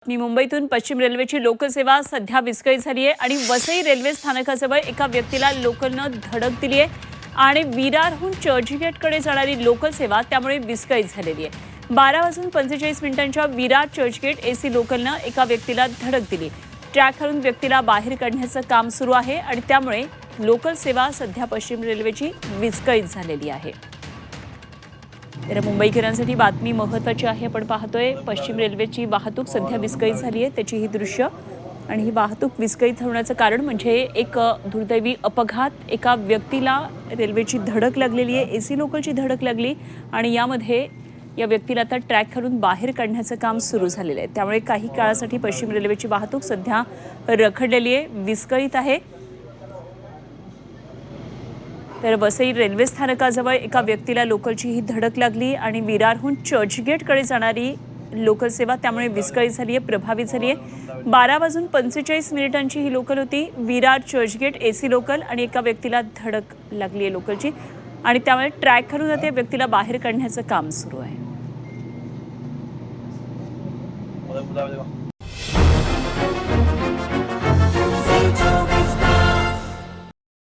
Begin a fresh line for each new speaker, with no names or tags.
मुंबईतून पश्चिम रेल्वेची लोकसेवा सध्या विस्कळीत झाली आहे आणि वसई रेल्वे स्थानकाजवळ एका व्यक्तीला लोकलनं धडक दिली आहे आणि विरारहून चर्चगेटकडे जाणारी लोकल सेवा त्यामुळे विस्कळीत झालेली आहे। 12:45 विरार चर्चगेट एसी लोकलनं एका व्यक्तीला धडक दिली। ट्रॅकवरून व्यक्तीला बाहेर काढण्याचं काम सुरू आहे आणि त्यामुळे लोकल सेवा सध्या पश्चिम रेल्वेची विस्कळीत झालेली आहे। तर मुंबईकरांसाठी बातमी महत्त्वाची आहे। आपण पाहतोय पश्चिम रेल्वेची वाहतूक सध्या विस्कळीत झाली आहे, त्याची ही दृश्य आणि ही वाहतूक विस्कळीत होण्याचं कारण म्हणजे एक दुर्दैवी अपघात। एका व्यक्तीला रेल्वेची धडक लागलेली आहे, एसी लोकलची धडक लागली आणि यामध्ये या व्यक्तीला आता ट्रॅकवरून बाहेर काढण्याचं काम सुरू झालेलं आहे। त्यामुळे काही काळासाठी पश्चिम रेल्वेची वाहतूक सध्या रखडलेली आहे, विस्कळीत आहे। तर वसई रेल्वे स्थानकाजवळ एका व्यक्तीला लोकलची ही धडक लागली आणि विरारहून चर्चगेटकडे जाणारी लोकल सेवा त्यामुळे विस्कळीत झाली आहे, प्रभावित झाली आहे। 12:45 ही लोकल होती, विरार चर्चगेट एसी लोकल आणि एका व्यक्तीला धडक लागली आहे लोकलची आणि त्यामुळे ट्रॅकवरून त्या व्यक्तीला बाहेर काढण्याचं काम सुरू आहे।